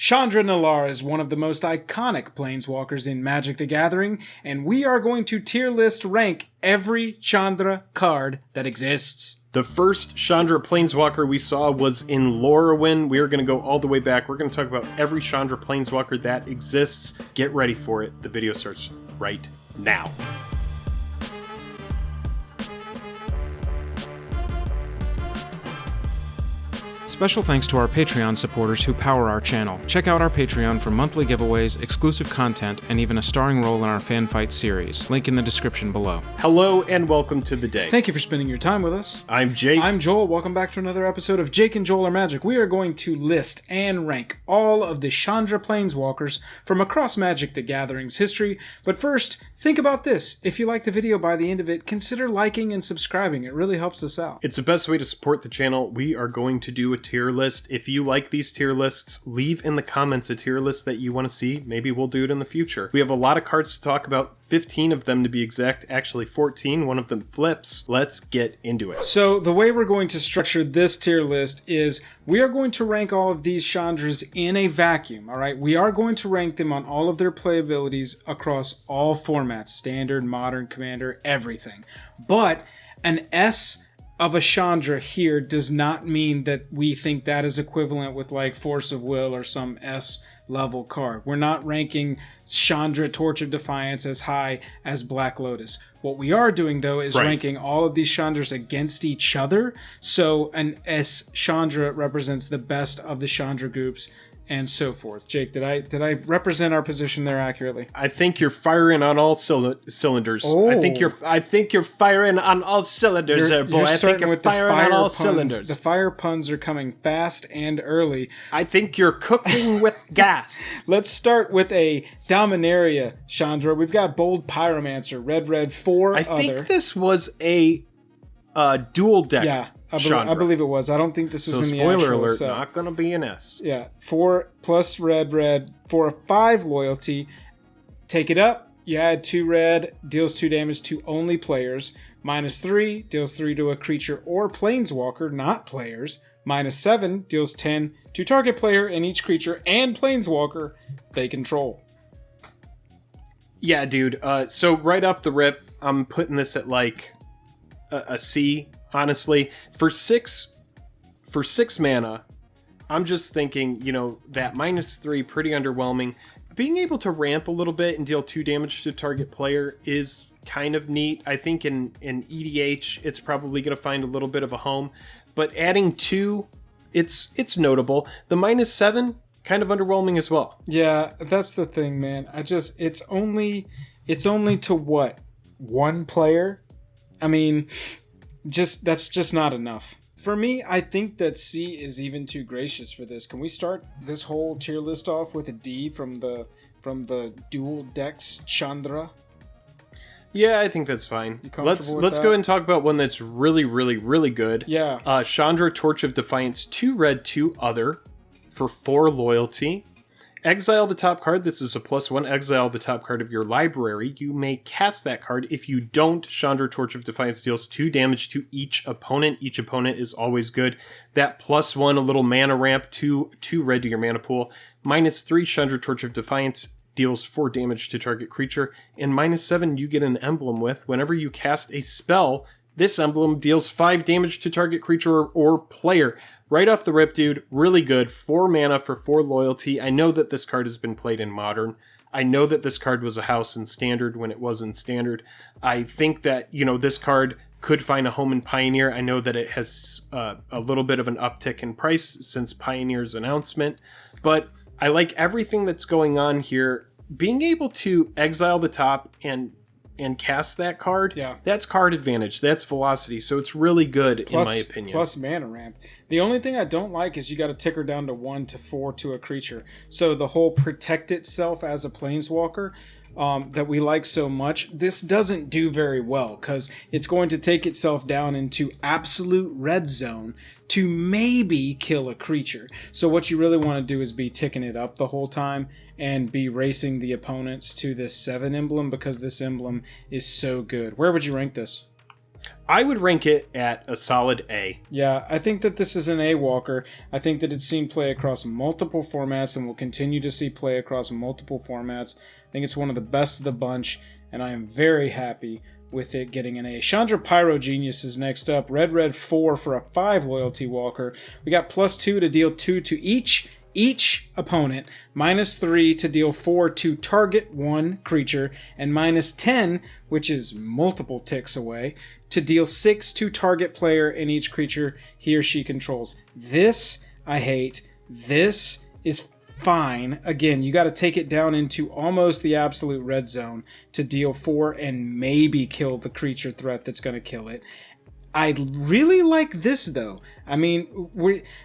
Chandra Nalaar is one of the most iconic planeswalkers in Magic the Gathering, and we are going to tier list rank every Chandra card that exists. The first Chandra Planeswalker we saw was in Lorwyn. We are going to go all the way back. We're going to talk about every Chandra Planeswalker that exists. Get ready for it. The video starts right now. Special thanks to our Patreon supporters who power our channel. Check out our Patreon for monthly giveaways, exclusive content, and even a starring role in our fan fight series. Link in the description below. Hello and welcome to the day. Thank you for spending your time with us. I'm Jake. I'm Joel. Welcome back to another episode of Jake and Joel Are Magic. We are going to list and rank all of the Chandra Planeswalkers from across Magic the Gathering's history. But first, think about this. If you like the video by the end of it, consider liking and subscribing. It really helps us out. It's the best way to support the channel. We are going to do a tier list. If you like these tier lists, leave in the comments a tier list that you want to see. Maybe we'll do it in the future. We have a lot of cards to talk about, 15 of them to be exact, actually 14, one of them flips. Let's get into it. So the way we're going to structure this tier list is we are going to rank all of these Chandras in a vacuum, all right? We are going to rank them on all of their playabilities across all formats, standard, modern, commander, everything. But an S of a Chandra here does not mean that we think that is equivalent with like Force of Will or some S level card. We're not ranking Chandra Torch of Defiance as high as Black Lotus. What we are doing though is ranking all of these Chandras against each other. So an S Chandra represents the best of the Chandra groups and so forth. Jake, did I represent our position there accurately? I think you're firing on all cylinders. Oh. I think you're firing on all cylinders, there, boy. I think you're firing on all cylinders. The fire puns are coming fast and early. I think you're cooking with gas. Let's start with a Dominaria Chandra. We've got Bold Pyromancer, red, 4 I think this was a dual deck. Yeah. I believe it was. I don't think this was in the spoiler actual alert, set. not going to be an S. Yeah, 4 plus red for a 5 loyalty. Take it up. You add 2 red, deals 2 damage to only players. -3 deals 3 to a creature or planeswalker, not players. -7 deals 10 to target player and each creature and planeswalker they control. Yeah, dude. So right off the rip, I'm putting this at like a C. Honestly, for six mana, I'm just thinking, that -3, pretty underwhelming. Being able to ramp a little bit and deal 2 damage to target player is kind of neat. I think in EDH, it's probably going to find a little bit of a home. But adding 2, it's notable. The -7, kind of underwhelming as well. Yeah, that's the thing, man. It's only to what? 1 player? I mean, that's just not enough. For me, I think that C is even too gracious for this. Can we start this whole tier list off with a D from the dual decks Chandra? Yeah, I think that's fine. Let's that? go ahead and talk about one that's really, really, really good. Yeah. Chandra Torch of Defiance, 2 red, 2 other for 4 loyalty. Exile the top card. This is a +1. Exile the top card of your library. You may cast that card. If you don't, Chandra Torch of Defiance deals 2 damage to each opponent. Each opponent is always good. That +1, a little mana ramp, 2 red to your mana pool. -3, Chandra Torch of Defiance deals 4 damage to target creature. And -7, you get an emblem with. Whenever you cast a spell, this emblem deals 5 damage to target creature or player. Right off the rip, dude, really good. 4 mana for 4 loyalty. I know that this card has been played in Modern. I know that this card was a house in Standard when it was in Standard. I think that, this card could find a home in Pioneer. I know that it has a little bit of an uptick in price since Pioneer's announcement. But I like everything that's going on here. Being able to exile the top and cast that card, that's card advantage, that's velocity, so it's really good in my opinion. Plus mana ramp. The only thing I don't like is you got to ticker down to 1 to 4 to a creature. So the whole protect itself as a planeswalker that we like so much, this doesn't do very well because it's going to take itself down into absolute red zone to maybe kill a creature. So what you really want to do is be ticking it up the whole time and be racing the opponents to this 7 emblem because this emblem is so good. Where would you rank this? I would rank it at a solid A. Yeah, I think that this is an A Walker. I think that it's seen play across multiple formats and will continue to see play across multiple formats. I think it's one of the best of the bunch, and I am very happy with it getting an A. Chandra Pyrogenius is next up. Red 4 for a 5 loyalty walker. We got +2 to deal 2 to each opponent, -3 to deal 4 to target 1 creature, and -10, which is multiple ticks away, to deal 6 to target player and each creature he or she controls. This I hate. This is fine. Again, you got to take it down into almost the absolute red zone to deal 4 and maybe kill the creature threat that's going to kill it. I really like this, though. I mean,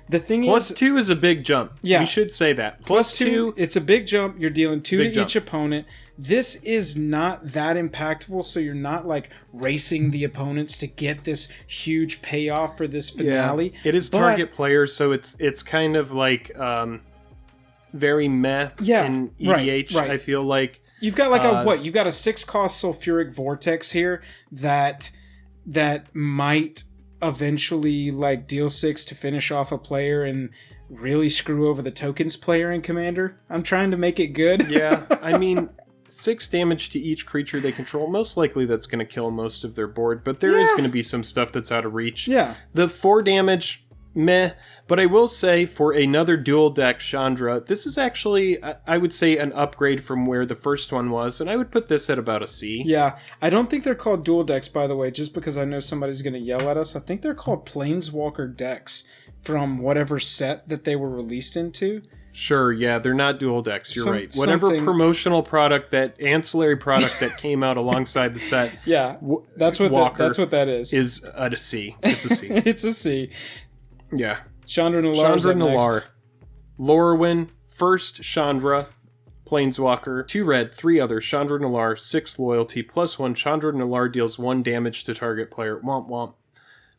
the thing is... +2 is a big jump. Yeah. We should say that. +2, it's a big jump. You're dealing 2 to jump. each opponent. This is not that impactful, so you're not, like, racing the opponents to get this huge payoff for this finale. Yeah. It is target players, so it's kind of like very meh in EDH, right. I feel like. You've got, like, you got a 6-cost Sulfuric Vortex here that might eventually like deal 6 to finish off a player and really screw over the tokens player in Commander. I'm trying to make it good. Yeah, I mean, 6 damage to each creature they control. Most likely that's going to kill most of their board, but there is going to be some stuff that's out of reach. Yeah. The 4 damage, meh. But I will say, for another dual deck Chandra, this is actually, I would say, an upgrade from where the first one was, and I would put this at about a C. Yeah, I don't think they're called dual decks, by the way, just because I know somebody's going to yell at us. I think they're called Planeswalker decks from whatever set that they were released into. Sure, yeah, they're not dual decks, you're right. Whatever promotional product, that ancillary product that came out alongside the set, that's what that is. Is at a C. It's a C. It's a C. Yeah. Chandra Nalaar. Lorwyn, first Chandra Planeswalker, 2 red, 3 other, Chandra Nalaar, 6 loyalty, +1, Chandra Nalaar deals 1 damage to target player, womp womp.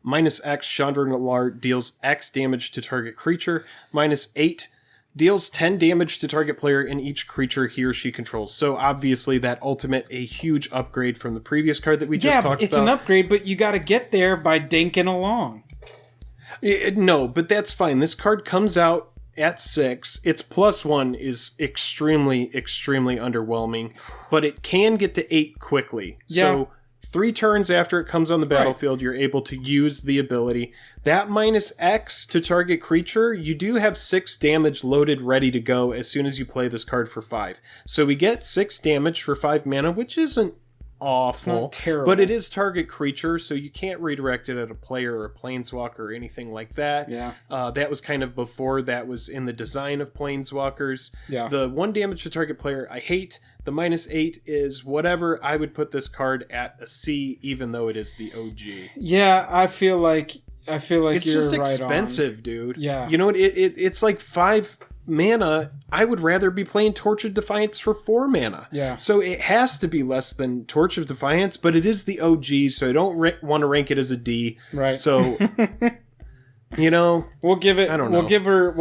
-X, Chandra Nalaar deals X damage to target creature, -8, deals 10 damage to target player and each creature he or she controls. So obviously that ultimate, a huge upgrade from the previous card that we just talked about. Yeah, it's an upgrade, but you got to get there by dinking along. No, but that's fine. This card comes out at 6. Its +1 is extremely, extremely underwhelming, but it can get to 8 quickly. Yeah. So 3 turns after it comes on the battlefield, you're able to use the ability. That -X to target creature, you do have 6 damage loaded ready to go as soon as you play this card for 5. So we get 6 damage for 5 mana, which isn't awful. It's not terrible. But it is target creature, so you can't redirect it at a player or a planeswalker or anything like that. Yeah. That was kind of before that was in the design of planeswalkers. Yeah. The 1 damage to target player I hate. The -8 is whatever. I would put this card at a C, even though it is the OG. Yeah, I feel like it's you're just right expensive, dude. Yeah. You know, it's like 5 mana. I would rather be playing Torch of Defiance for 4 mana. Yeah. So it has to be less than Torch of Defiance, but it is the OG, so I don't want to rank it as a D. Right. So, you know, we'll give it. I don't know. We'll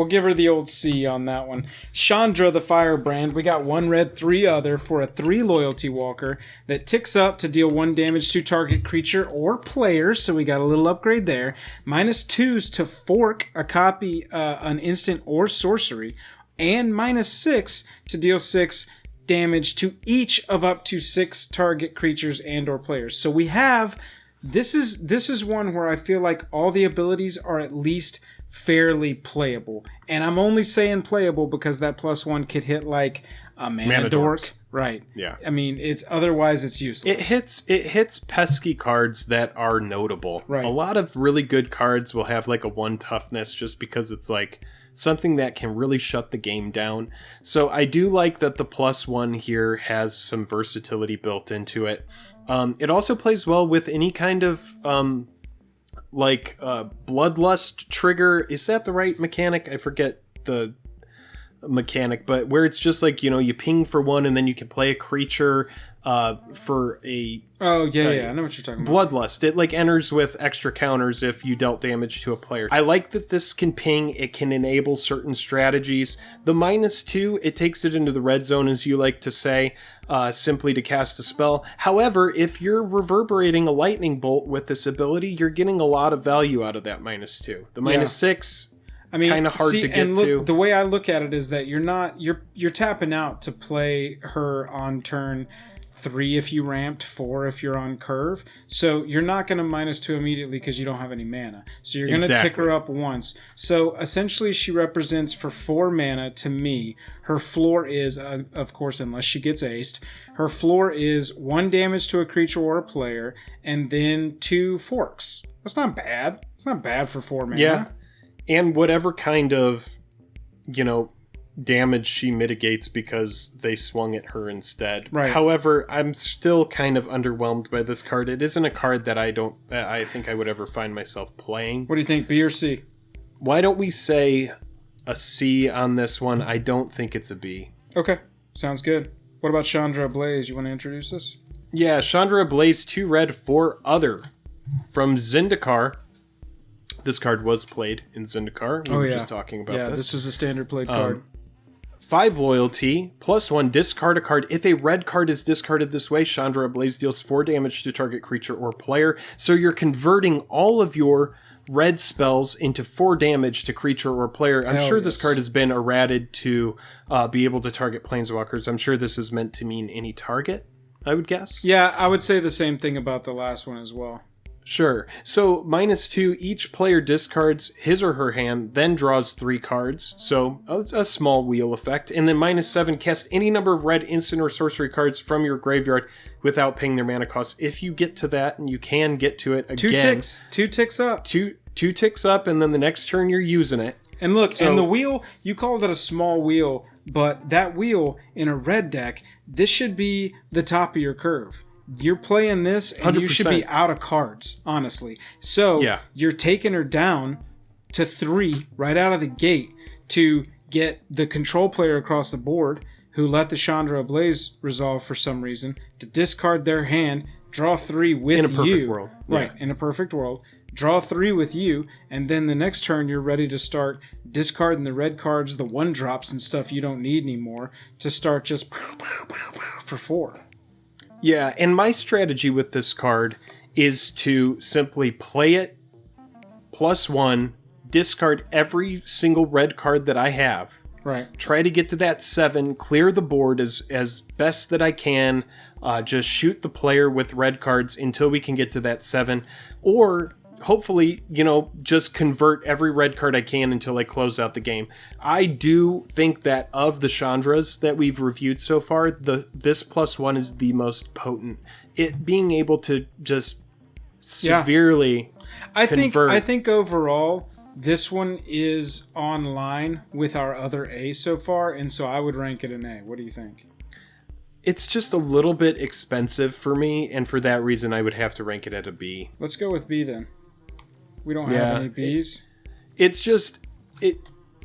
give her the old C on that one. Chandra the Firebrand. We got 1 red, 3 other for a 3 loyalty walker that ticks up to deal 1 damage to target creature or player. So we got a little upgrade there. -2s to fork a copy, an instant or sorcery, and -6 to deal 6 damage to each of up to 6 target creatures and or players. So we have. This is one where I feel like all the abilities are at least fairly playable. And I'm only saying playable because that +1 could hit like a mana dork. Right. Yeah. I mean, otherwise it's useless. It hits pesky cards that are notable. Right. A lot of really good cards will have like a 1 toughness just because it's like something that can really shut the game down. So I do like that the +1 here has some versatility built into it. It also plays well with any kind of bloodlust trigger. Is that the right mechanic? I forget the mechanic, but where it's just like, you ping for one and then you can play a creature for a I know what you're talking about. bloodlust. It like enters with extra counters if you dealt damage to a player. I like that this can ping. It can enable certain strategies. The -2, it takes it into the red zone, as you like to say, simply to cast a spell. However, if you're reverberating a lightning bolt with this ability, you're getting a lot of value out of that -2. The -6, kind of hard to get to. The way I look at it is that you're tapping out to play her on turn 3 if you ramped, 4 if you're on curve. So you're not going to -2 immediately because you don't have any mana. So you're going to tick her up once. So essentially she represents for 4 mana to me. Her floor is, of course, unless she gets aced, her floor is 1 damage to a creature or a player and then 2 forks. That's not bad. It's not bad for 4 mana. Yeah. And whatever kind of, damage she mitigates because they swung at her instead. Right. However, I'm still kind of underwhelmed by this card. It isn't a card that I think I would ever find myself playing. What do you think, B or C? Why don't we say a C on this one? I don't think it's a B. Okay, sounds good. What about Shondra Blaze? You want to introduce us? Yeah, Chandra Blaze, 2 red, 4 other. From Zendikar. This card was played in Zendikar. We were just talking about this. Yeah, this was a standard played card. 5 loyalty, +1, discard a card. If a red card is discarded this way, Chandra Blaze deals 4 damage to target creature or player. So you're converting all of your red spells into 4 damage to creature or player. I'm sure this card has been errated to be able to target planeswalkers. I'm sure this is meant to mean any target, I would guess. Yeah, I would say the same thing about the last one as well. Sure. So -2, each player discards his or her hand, then draws 3 cards. So a small wheel effect. And then -7, cast any number of red instant or sorcery cards from your graveyard without paying their mana costs. If you get to that, and you can get to it again. 2 ticks up. Two ticks up, and then the next turn you're using it. And look, and the wheel, you called it a small wheel, but that wheel in a red deck, this should be the top of your curve. You're playing this, and 100%. You should be out of cards, honestly. So you're taking her down to 3 right out of the gate to get the control player across the board who let the Chandra Blaze resolve for some reason to discard their hand, draw 3 with you. In a perfect world. Right, in a perfect world. Draw 3 with you, and then the next turn you're ready to start discarding the red cards, the 1-drops and stuff you don't need anymore, to start just for 4. Yeah, and my strategy with this card is to simply play it, +1, discard every single red card that I have. Right. Try to get to that 7, clear the board as best that I can, just shoot the player with red cards until we can get to that 7, or hopefully, just convert every red card I can until I close out the game. I do think that of the Chandras that we've reviewed so far, this +1 is the most potent. It being able to just severely convert. I think overall, this one is online with our other A so far, and so I would rank it an A. What do you think? It's just a little bit expensive for me, and for that reason, I would have to rank it at a B. Let's go with B then. We don't have any Bs. It's just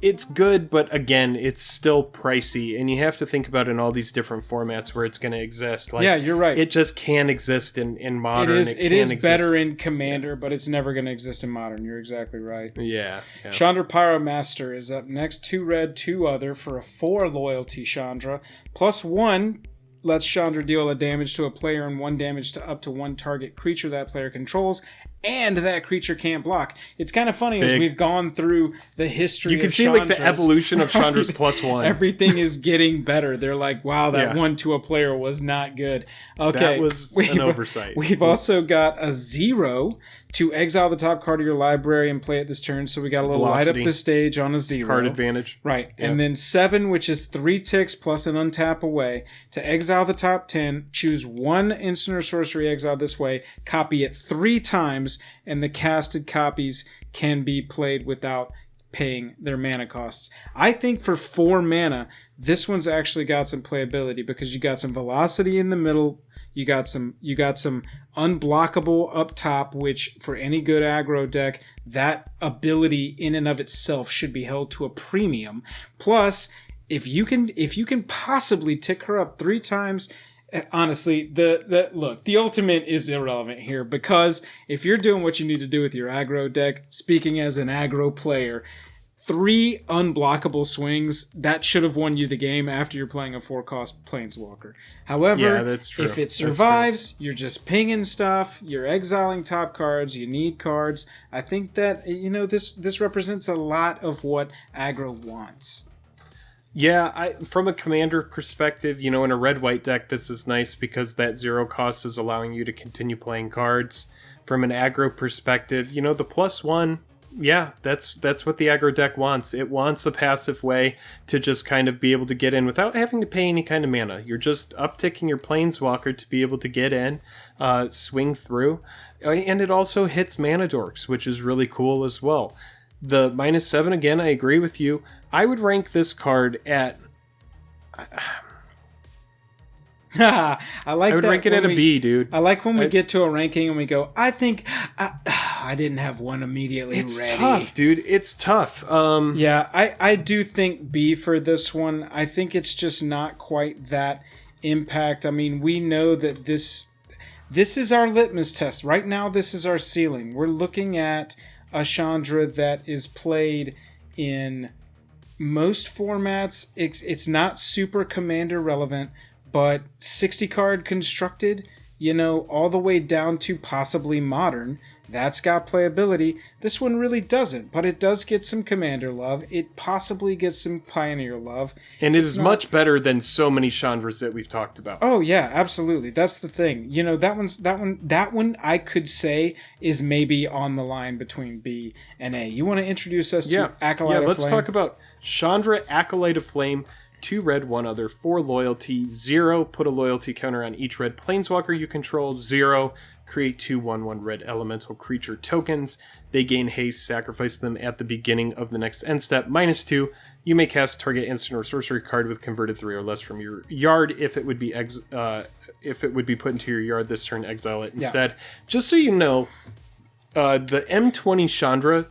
it's good, but again, it's still pricey, and you have to think about in all these different formats where it's going to exist. Like, yeah, you're right. It just can't exist in Modern. It is better in Commander, but it's never going to exist in Modern. You're exactly right. Yeah. Chandra Pyromaster is up next. 2 red, 2 other for a 4 loyalty Chandra. +1 lets Chandra deal a damage to a player and 1 damage to up to 1 target creature that player controls, and that creature can't block. It's kind of funny as we've gone through the history of Chandras. You can see like the evolution of Chandra's +1. Everything is getting better. They're like, wow, that 1 to a player was not good. Okay, that was an oversight. We've also got a 0 to exile the top card of your library and play it this turn. So we got a little light up the stage on a 0. Card advantage. Right. Yep. And then 7, which is 3 ticks plus an untap away. To exile the top 10, choose 1 instant or sorcery exile this way, copy it 3 times, and the casted copies can be played without paying their mana costs. I think for 4 mana, this one's actually got some playability because you got some velocity in the middle. You got some unblockable up top, which for any good aggro deck, that ability in and of itself should be held to a premium. Plus, if you can possibly tick her up 3 times, honestly, the ultimate is irrelevant here, because if you're doing what you need to do with your aggro deck, speaking as an aggro player, 3 unblockable swings, that should have won you the game after you're playing a 4-cost Planeswalker. However, yeah, that's true. If it survives, you're just pinging stuff, you're exiling top cards, you need cards. I think that, this represents a lot of what aggro wants. Yeah, from a commander perspective, in a red-white deck, this is nice because that 0 cost is allowing you to continue playing cards. From an aggro perspective, the +1... yeah, that's what the aggro deck wants. It wants a passive way to just kind of be able to get in without having to pay any kind of mana. You're just upticking your Planeswalker to be able to get in, swing through. And it also hits mana dorks, which is really cool as well. The -7, again, I agree with you. I would rank this card at... I would rank it at a B, dude. I like when we get to a ranking and we go, I think I didn't have one immediately ready. It's tough, dude. It's tough. Yeah, I do think B for this one. I think it's just not quite that impact. I mean, we know that this is our litmus test. Right now, this is our ceiling. We're looking at a Chandra that is played in most formats. It's not super commander relevant, but 60 card constructed, all the way down to possibly modern. That's got playability. This one really doesn't, but it does get some commander love. It possibly gets some pioneer love. And it is much better than so many Chandras that we've talked about. Oh yeah, absolutely. That's the thing. That one I could say is maybe on the line between B and A. You want to introduce us to Acolyte of Flame? Yeah, let's talk about Chandra Acolyte of Flame. 2 red, 1 other, 4 loyalty, 0. Put a loyalty counter on each red planeswalker you control, 0. Create 2 1/1 red elemental creature tokens. They gain haste, sacrifice them at the beginning of the next end step. -2. You may cast target instant or sorcery card with converted 3 or less from your yard. If it would be put into your yard this turn, exile it instead. Yeah. Just so you know, the M20 Chandra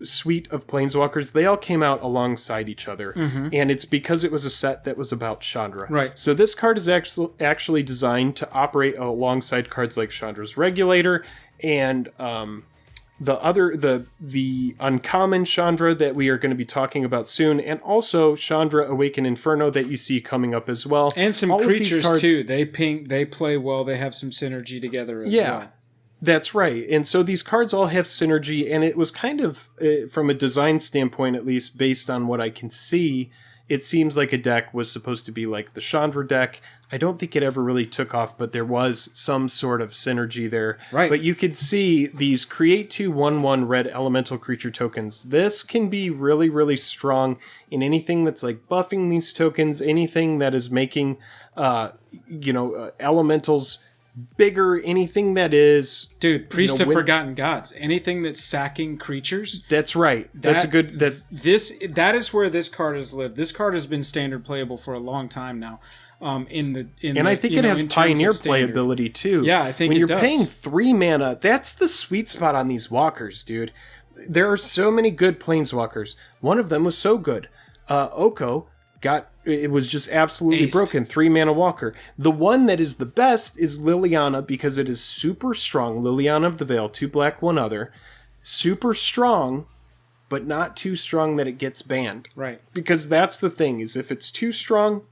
suite of planeswalkers, they all came out alongside each other, and it's because it was a set that was about Chandra. Right. So this card is actually designed to operate alongside cards like Chandra's Regulator and the uncommon Chandra that we are going to be talking about soon, and also Chandra Awaken Inferno that you see coming up as well. And some all creatures cards, too. They play well. They have some synergy together as well. That's right. And so these cards all have synergy, and it was kind of, from a design standpoint at least, based on what I can see, it seems like a deck was supposed to be like the Chandra deck. I don't think it ever really took off, but there was some sort of synergy there. Right. But you could see these create 2 1/1 red elemental creature tokens. This can be really, really strong in anything that's like buffing these tokens, anything that is making, elementals bigger, anything that is... Dude, Priest of Forgotten Gods. Anything that's sacking creatures. That's right. That's a good... That is where this card has lived. This card has been standard playable for a long time now. I think it has Pioneer playability too. Yeah, I think when it does. When you're paying 3 mana, that's the sweet spot on these walkers, dude. There are so many good planeswalkers. One of them was so good. Oko it was just absolutely broken. 3 mana walker. The one that is the best is Liliana because it is super strong. Liliana of the Veil, 2 black, 1 other. Super strong, but not too strong that it gets banned. Right. Because that's the thing, is if it's too strong,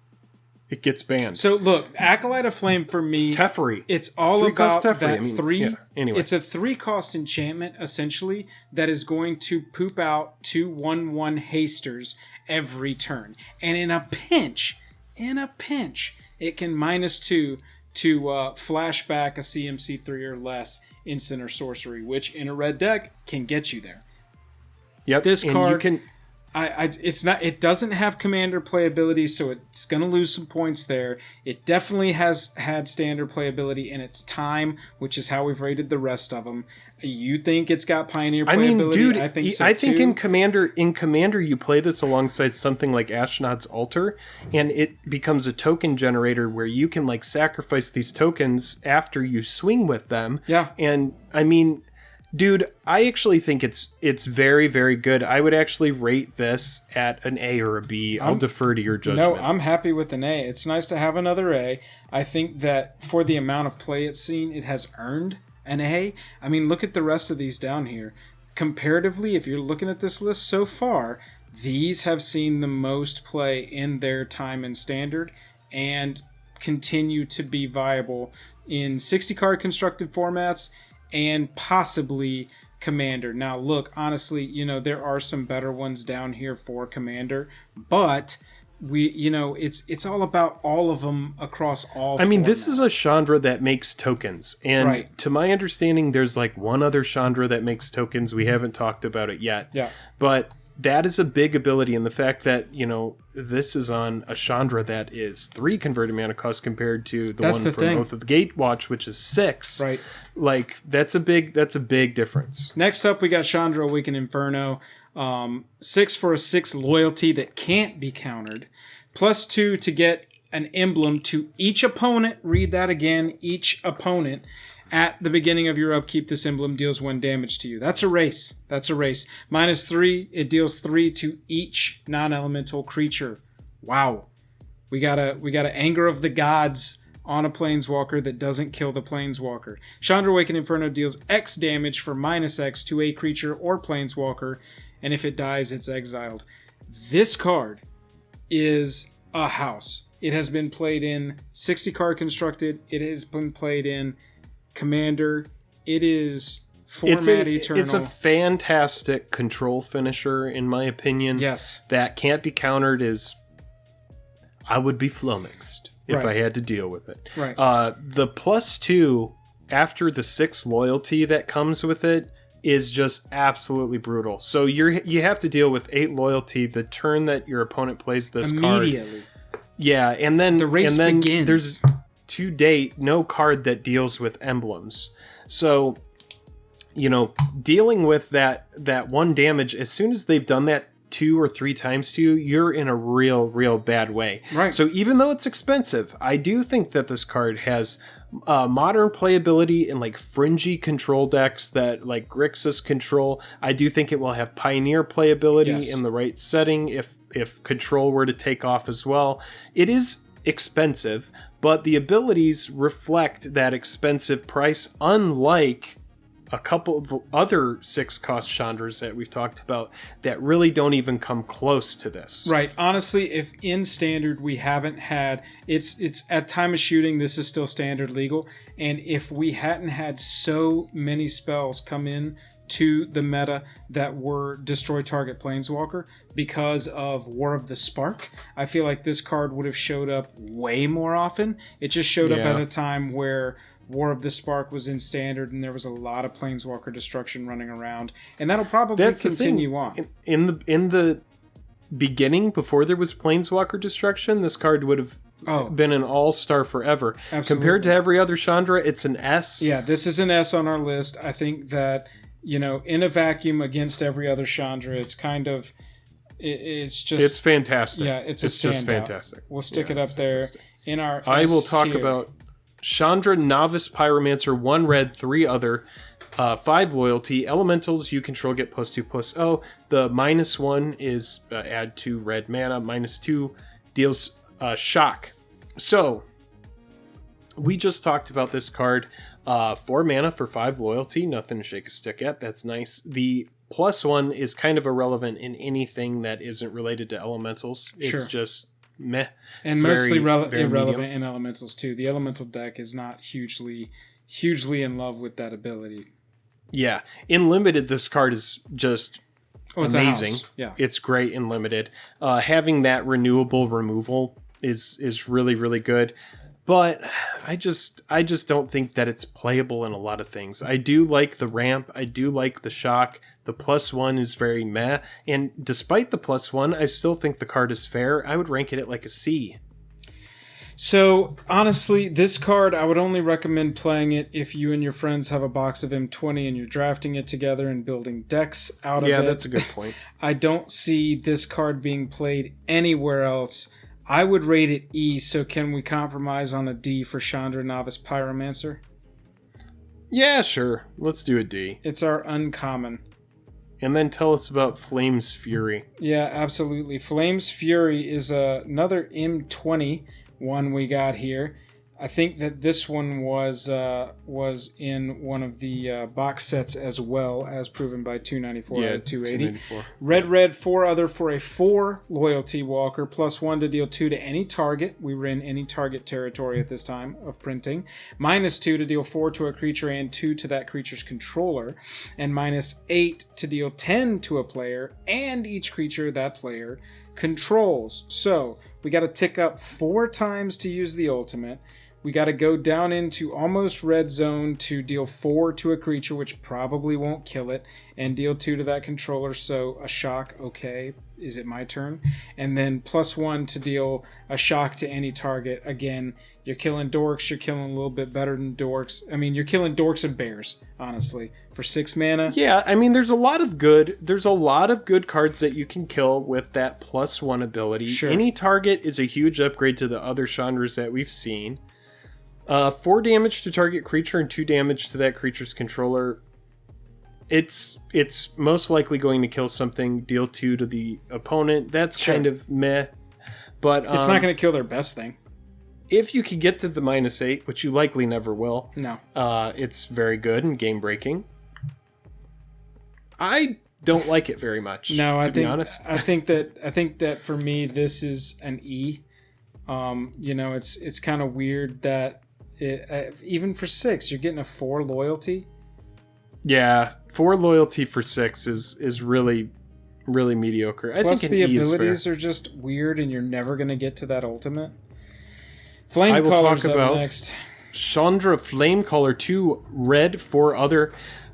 it gets banned. So look, Acolyte of Flame for me, Teferi. It's all about that three. Yeah, anyway. It's a 3-cost enchantment essentially that is going to poop out 2 1/1 hasters every turn, and in a pinch, it can -2 to flashback a CMC3 or less instant or sorcery, which in a red deck can get you there. Yep. This card, you can. It doesn't have commander playability, so it's going to lose some points there. It definitely has had standard playability in its time, which is how we've rated the rest of them. You think it's got pioneer playability? I mean, dude, I think so think too. in Commander you play this alongside something like Ashnod's Altar, and it becomes a token generator where you can sacrifice these tokens after you swing with them. Yeah. And I mean, Dude, I actually think it's very, very good. I would actually rate this at an A or a B. I'll defer to your judgment. No, I'm happy with an A. It's nice to have another A. I think that for the amount of play it's seen, it has earned an A. I mean, look at the rest of these down here. Comparatively, if you're looking at this list so far, these have seen the most play in their time in Standard and continue to be viable in 60-card constructed formats and possibly Commander. Now, look, honestly, you know, there are some better ones down here for Commander, but it's all about all of them across all I mean, formats. this is a Chandra that makes tokens, and Right. to my understanding, there's like one other Chandra that makes tokens. We haven't talked about it yet. Yeah. But that is a big ability, and the fact that, you know, this is on a Chandra that is 3 converted mana cost compared to That's one the from thing. Oath of the Gatewatch, which is 6. Right. Like, that's a big difference. Next up, we got Chandra Waken Inferno. 6 for a 6 loyalty that can't be countered. +2 to get an emblem to each opponent. Read that again. Each opponent. At the beginning of your upkeep, this emblem deals 1 damage to you. That's a race. -3, it deals 3 to each non-elemental creature. Wow. We got a Anger of the Gods on a Planeswalker that doesn't kill the Planeswalker. Chandra Waken Inferno deals X damage for -X to a creature or Planeswalker, and if it dies, it's exiled. This card is a house. It has been played in 60-card constructed. It has been played in Commander. It is format eternal. It's a fantastic control finisher, in my opinion. Yes. That can't be countered. I would be flummoxed if Right. I had to deal with it. Right. The +2 after the 6 loyalty that comes with it is just absolutely brutal. So you have to deal with 8 loyalty the turn that your opponent plays this card. Immediately. Yeah, and then The race begins. There's to date no card that deals with emblems. So, you know, dealing with that 1 damage, as soon as they've done that 2 or 3 times to you, you're in a real bad way. Right. So even though it's expensive, I do think that this card has modern playability in like fringy control decks that like Grixis control. I do think it will have Pioneer playability Yes. in the right setting if control were to take off as well. It is expensive, but the abilities reflect that expensive price, unlike a couple of other 6-cost Chandras that we've talked about that really don't even come close to this. Right. Honestly, if in Standard we haven't had... It's at time of shooting, this is still Standard legal, and if we hadn't had so many spells come in to the meta that were Destroy Target Planeswalker because of War of the Spark, I feel like this card would have showed up way more often. It just showed up at a time where War of the Spark was in Standard and there was a lot of Planeswalker destruction running around, and that'll probably continue on. In the beginning, before there was Planeswalker destruction, this card would have been an all-star forever. Absolutely. Compared to every other Chandra, it's an S. Yeah, this is an S on our list. I think that, you know, in a vacuum against every other Chandra, it's kind of... It's just... It's fantastic. Yeah, it's just fantastic. We'll stick it up there in our I will S talk tier. about Chandra Novice Pyromancer, 1 red, 3 other, 5 loyalty. Elementals you control get +2/+0. The -1 is add 2 red mana. -2 deals shock. So, we just talked about this card. 4 mana for 5 loyalty. Nothing to shake a stick at. That's nice. The +1 is kind of irrelevant in anything that isn't related to elementals. It's Sure. just meh. And It's mostly very irrelevant medium. in elementals too. The elemental deck is not hugely in love with that ability. Yeah. In limited, this card is just It's a amazing. house. Yeah. It's great in limited. Having that renewable removal is really good. But I just don't think that it's playable in a lot of things. I do like the ramp. I do like the shock. The +1 is very meh. And despite the +1, I still think the card is fair. I would rank it at like a C. So, honestly, this card, I would only recommend playing it if you and your friends have a box of M20 and you're drafting it together and building decks out of it. Yeah, that's a good point. I don't see this card being played anywhere else. I would rate it E, so can we compromise on a D for Chandra Novice Pyromancer? Yeah, sure. Let's do a D. It's our uncommon. And then tell us about Flame's Fury. Yeah, absolutely. Flame's Fury is another M20 one we got here. I think that this one was in one of the box sets as well, as proven by 294 out of 280. 294. Red, 4 other for a 4 loyalty walker, +1 to deal 2 to any target. We were in any target territory at this time of printing. -2 to deal 4 to a creature and 2 to that creature's controller. And -8 to deal 10 to a player and each creature that player controls. So we got to tick up 4 times to use the ultimate. We got to go down into almost red zone to deal 4 to a creature, which probably won't kill it, and deal 2 to that controller. So a shock, okay. Is it my turn? And then +1 to deal a shock to any target. Again, you're killing dorks. You're killing a little bit better than dorks. I mean, you're killing dorks and bears, honestly, for 6 mana. Yeah, I mean, there's a lot of good cards that you can kill with that +1 ability. Sure. Any target is a huge upgrade to the other Chandras that we've seen. 4 damage to target creature and 2 damage to that creature's controller. It's most likely going to kill something, deal 2 to the opponent. That's kind of meh. But it's not going to kill their best thing. If you could get to the -8, which you likely never will, no, it's very good and game breaking. I don't like it very much. No, to be honest. I think that for me this is an E. It's kind of weird that even for 6 you're getting a 4 loyalty. Yeah, 4 loyalty for 6 is really, really mediocre. Plus, I think the abilities are just weird, and you're never going to get to that ultimate. Flame Caller's up next. Shondra Flamecaller 2 red for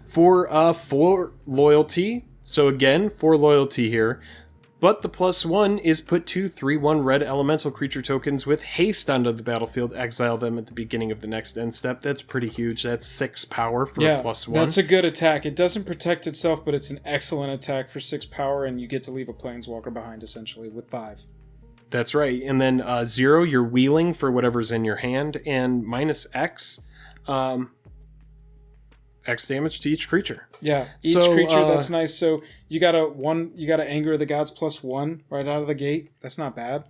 4 loyalty. So again, 4 loyalty here. But the +1 is put 2 3/1 red elemental creature tokens with haste onto the battlefield. Exile them at the beginning of the next end step. That's pretty huge. That's 6 power for a +1. That's a good attack. It doesn't protect itself, but it's an excellent attack for 6 power, and you get to leave a planeswalker behind, essentially, with 5. That's right. And then 0, you're wheeling for whatever's in your hand, and -X, X damage to each creature. Yeah, each creature, that's nice. So you got a Anger of the Gods +1 right out of the gate. That's not bad.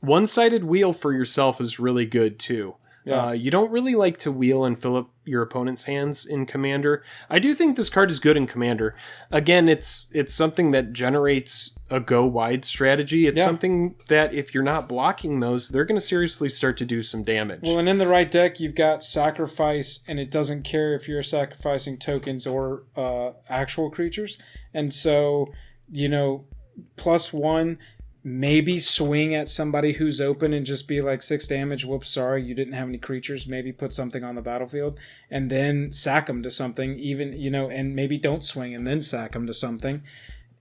One-sided wheel for yourself is really good too. Yeah. You don't really like to wheel and fill up your opponent's hands in Commander. I do think this card is good in Commander. Again, it's something that generates a go-wide strategy. It's something that if you're not blocking those, they're going to seriously start to do some damage. Well, and in the right deck, you've got Sacrifice, and it doesn't care if you're sacrificing tokens or actual creatures. And so, +1... maybe swing at somebody who's open and just be like 6 damage. Whoops, sorry, you didn't have any creatures. Maybe put something on the battlefield and then sack them to something. Even and maybe don't swing and then sack them to something.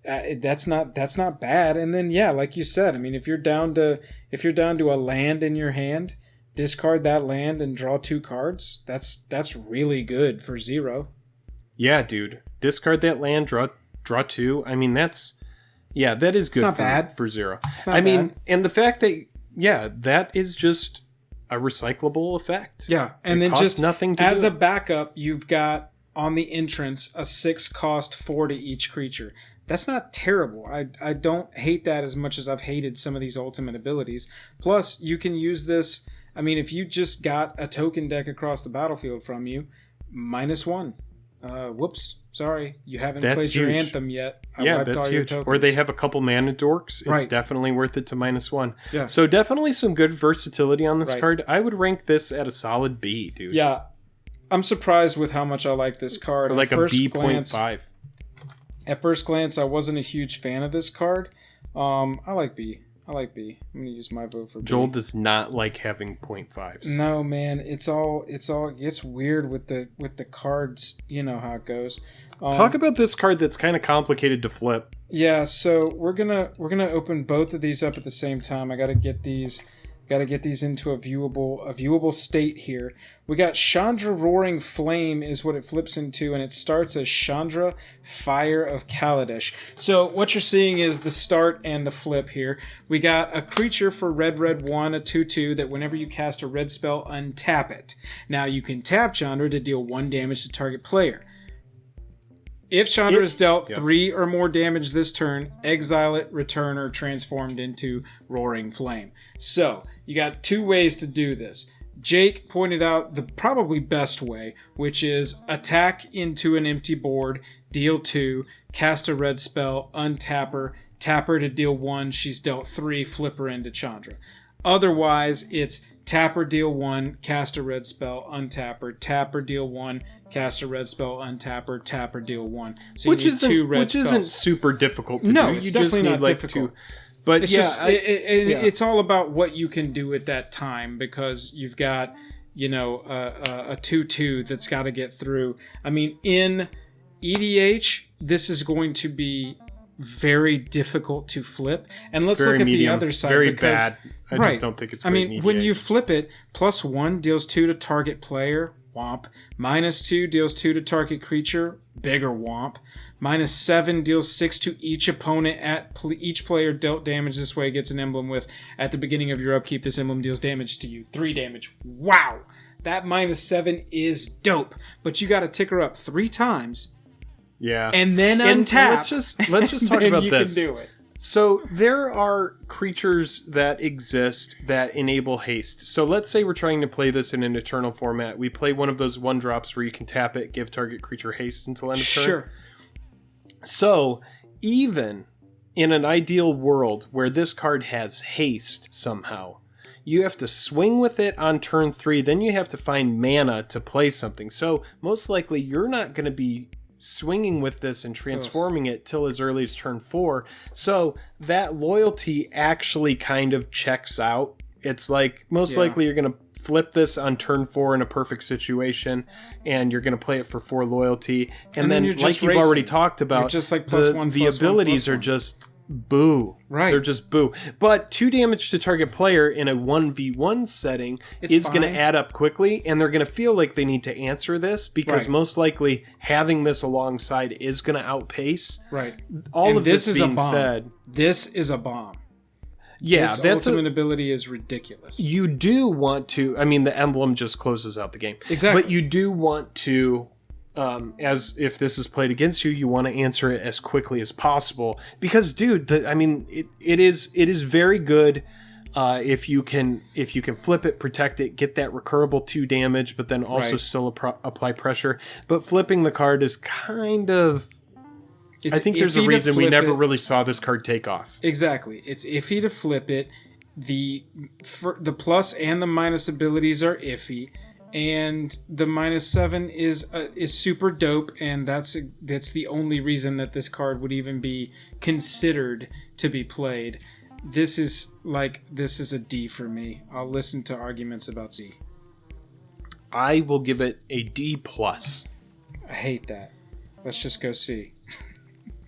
That's not bad. And then like you said, I mean, if you're down to a land in your hand, discard that land and draw 2 cards. That's really good for 0. Yeah, dude, discard that land, draw 2. I mean, that is good. It's not bad for 0. It's not bad. And the fact that that is just a recyclable effect. Yeah, and it then just nothing to as do a backup, you've got on the entrance a 6 cost 4 to each creature. That's not terrible. I don't hate that as much as I've hated some of these ultimate abilities. Plus, you can use this. I mean, if you just got a token deck across the battlefield from you, -1. Whoops, sorry, you haven't played your Anthem yet. That's huge. Or they have a couple mana dorks. It's definitely worth it to -1. Yeah. So definitely some good versatility on this card. I would rank this at a solid B, dude. Yeah, I'm surprised with how much I like this card. Or like a B.5. At first glance, I wasn't a huge fan of this card. I like B. I'm going to use my vote for B. Joel does not like having 0.5s. No, man. It gets weird with the cards. You know how it goes. Talk about this card that's kind of complicated to flip. Yeah, so we're gonna open both of these up at the same time. I got to get these Got to get these into a viewable state here. We got Chandra Roaring Flame is what it flips into, and it starts as Chandra Fire of Kaladesh. So what you're seeing is the start and the flip here. We got a creature for red 1, a 2/2 that whenever you cast a red spell, untap it. Now you can tap Chandra to deal 1 damage to target player. If Chandra is dealt 3 or more damage this turn, exile it, return, or transformed into Roaring Flame. So, you got 2 ways to do this. Jake pointed out the probably best way, which is attack into an empty board, deal 2, cast a red spell, untap her, tap her to deal 1, she's dealt 3, flip her into Chandra. Otherwise, it's tap her, deal 1, cast a red spell, untap her, tap her, deal 1, cast a red spell, untap her, tap her, deal 1. So which you need isn't 2 red which spells. isn't super difficult to do. No, You it's just definitely need not like difficult. But It's yeah, just it's all about what you can do at that time, because you've got, you know, a 2/2 that's got to get through. I mean, in EDH, this is going to be very difficult to flip. And let's very look at medium, the other side. very because, bad. I just don't think it's. I great mean, in when EDH. you flip it, +1 deals 2 to target player, womp. -2 deals 2 to target creature, bigger womp. -7 deals 6 to each opponent at each player dealt damage this way gets an emblem with. At the beginning of your upkeep, this emblem deals damage to you. 3 damage. Wow! That -7 is dope. But you got to tick her up 3 times. Yeah. And then And untap. let's just talk then about you this. can do it. So there are creatures that exist that enable haste. So let's say we're trying to play this in an Eternal format. We play one of those 1-drops where you can tap it, give target creature haste until end of turn. Sure. So even in an ideal world where this card has haste somehow, you have to swing with it on turn 3, then you have to find mana to play something. So most likely you're not going to be swinging with this and transforming it till as early as turn 4. So that loyalty actually kind of checks out. It's like most likely you're going to flip this on turn 4 in a perfect situation, and you're going to play it for 4 loyalty. And then you're like just you've already talked about, You're just like the +1/+1/+1. abilities are just boo. Right. They're just boo. But 2 damage to target player in a 1v1 setting is going to add up quickly, and they're going to feel like they need to answer this because most likely having this alongside is going to outpace. Right. All And of this is being a bomb. said. This is a bomb. Yeah, this that's ultimate ability is ridiculous. You do want to, I mean, the emblem just closes out the game. Exactly. But you do want to, as if this is played against you, you want to answer it as quickly as possible. Because, dude, it is very good if you can flip it, protect it, get that recurable 2 damage, but then also still apply pressure. But flipping the card is kind of... I think there's a reason we never really saw this card take off. Exactly. It's iffy to flip it. The plus and the minus abilities are iffy, and the -7 is super dope, and that's the only reason that this card would even be considered to be played. This is a D for me. I'll listen to arguments about C. I will give it a D+. I hate that. Let's just go C.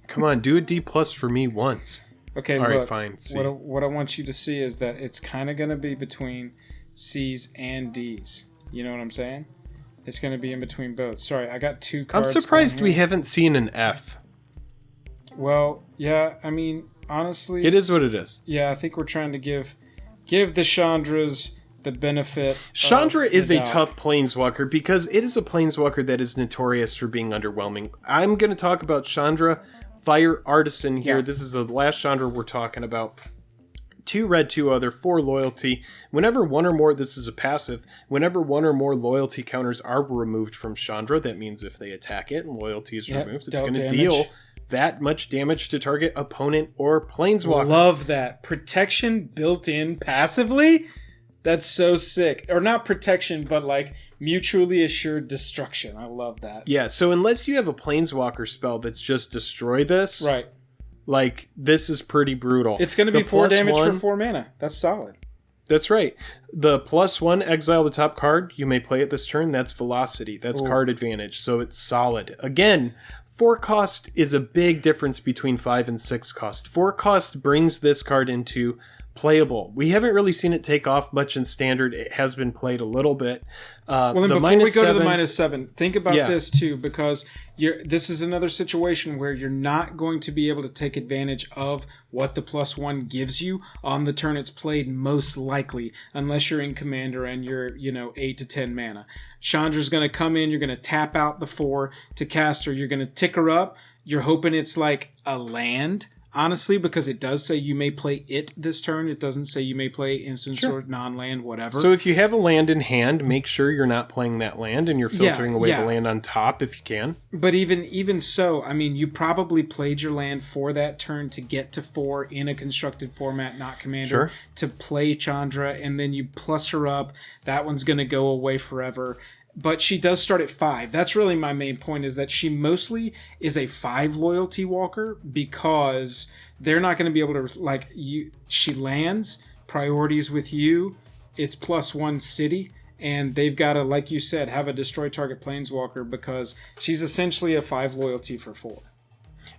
Come on, do a D+ for me once. Okay, all right, look, fine. C. What I want you to see is that it's kind of going to be between C's and D's. You know what I'm saying? It's going to be in between both. Sorry, I got 2 cards. I'm surprised we haven't seen an F. Well, yeah, I mean, honestly... It is what it is. Yeah, I think we're trying to give the Chandras the benefit. Chandra is a doubt. tough planeswalker because it is a planeswalker that is notorious for being underwhelming. I'm going to talk about Chandra Fire Artisan here. Yeah. This is the last Chandra we're talking about. 2 red, 2 other, 4 loyalty. Whenever one or more, this is a passive, whenever one or more loyalty counters are removed from Chandra, that means if they attack it and loyalty is removed, it's going to deal that much damage to target opponent or planeswalker. Love that. Protection built in passively? That's so sick. Or not protection, but like mutually assured destruction. I love that. Yeah, so unless you have a planeswalker spell that's just destroy this, Right. like, this is pretty brutal. It's going to be The 4 damage +1 for 4 mana. That's solid. That's right. The +1, exile the top card. You may play it this turn. That's velocity. That's card advantage. So it's solid. Again, 4 cost is a big difference between 5 and 6 cost. 4 cost brings this card into playable. We haven't really seen it take off much in Standard. It has been played a little bit. Well, then before we go to the -7, think about this too, because this is another situation where you're not going to be able to take advantage of what the +1 gives you on the turn it's played, most likely, unless you're in Commander and you're 8 to 10 mana. Chandra's going to come in. You're going to tap out the 4 to cast her. You're going to tick her up. You're hoping it's like a land. Honestly, because it does say you may play it this turn. It doesn't say you may play instance or non-land, whatever. So if you have a land in hand, make sure you're not playing that land and you're filtering away the land on top if you can. But even so, I mean, you probably played your land for that turn to get to 4 in a constructed format, not Commander, to play Chandra, and then you plus her up. That one's going to go away forever. But she does start at 5. That's really my main point, is that she mostly is a 5 loyalty walker, because they're not going to be able to, she lands, priorities with you, it's +1 city, and they've got to, like you said, have a destroy target planeswalker, because she's essentially a 5 loyalty for 4.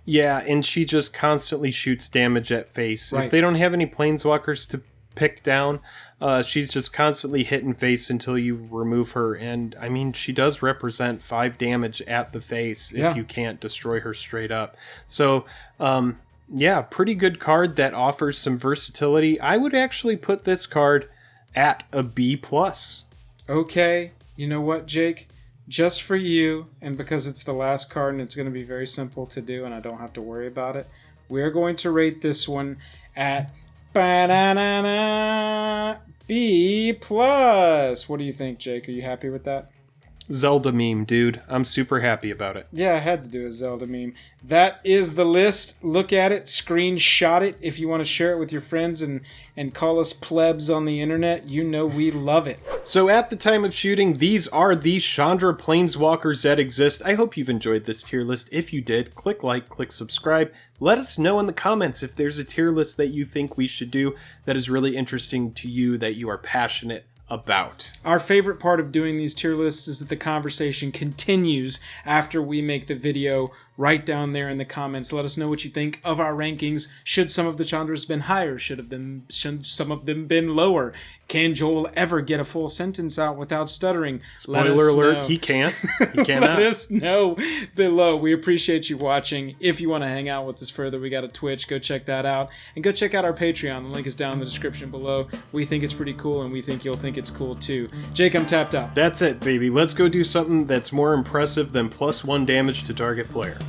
Yeah, and she just constantly shoots damage at face. Right. If they don't have any planeswalkers to pick down, she's just constantly hitting face until you remove her. And I mean, she does represent 5 damage at the face if you can't destroy her straight up. So pretty good card that offers some versatility. I would actually put this card at a B+. Okay, you know what, Jake? Just for you, and because it's the last card and it's going to be very simple to do and I don't have to worry about it, we're going to rate this one at B+. What do you think, Jake? Are you happy with that? Zelda meme, dude. I'm super happy about it. Yeah, I had to do a Zelda meme. That is the list. Look at it. Screenshot it if you want to share it with your friends and call us plebs on the internet. You know we love it. So at the time of shooting, these are the Chandra Planeswalkers that exist. I hope you've enjoyed this tier list. If you did, click like, click subscribe. Let us know in the comments if there's a tier list that you think we should do that is really interesting to you, that you are passionate about. Our favorite part of doing these tier lists is that the conversation continues after we make the video. Right down there in the comments, let us know what you think of our rankings. Should some of the Chandras been higher? Should some of them been lower? Can Joel ever get a full sentence out without stuttering? Spoiler alert, he can't. He cannot. Let us know below. We appreciate you watching. If you want to hang out with us further, we got a Twitch. Go check that out. And go check out our Patreon. The link is down in the description below. We think it's pretty cool, and we think you'll think it's cool too. Jake, I'm tapped out. That's it, baby. Let's go do something that's more impressive than +1 damage to target player.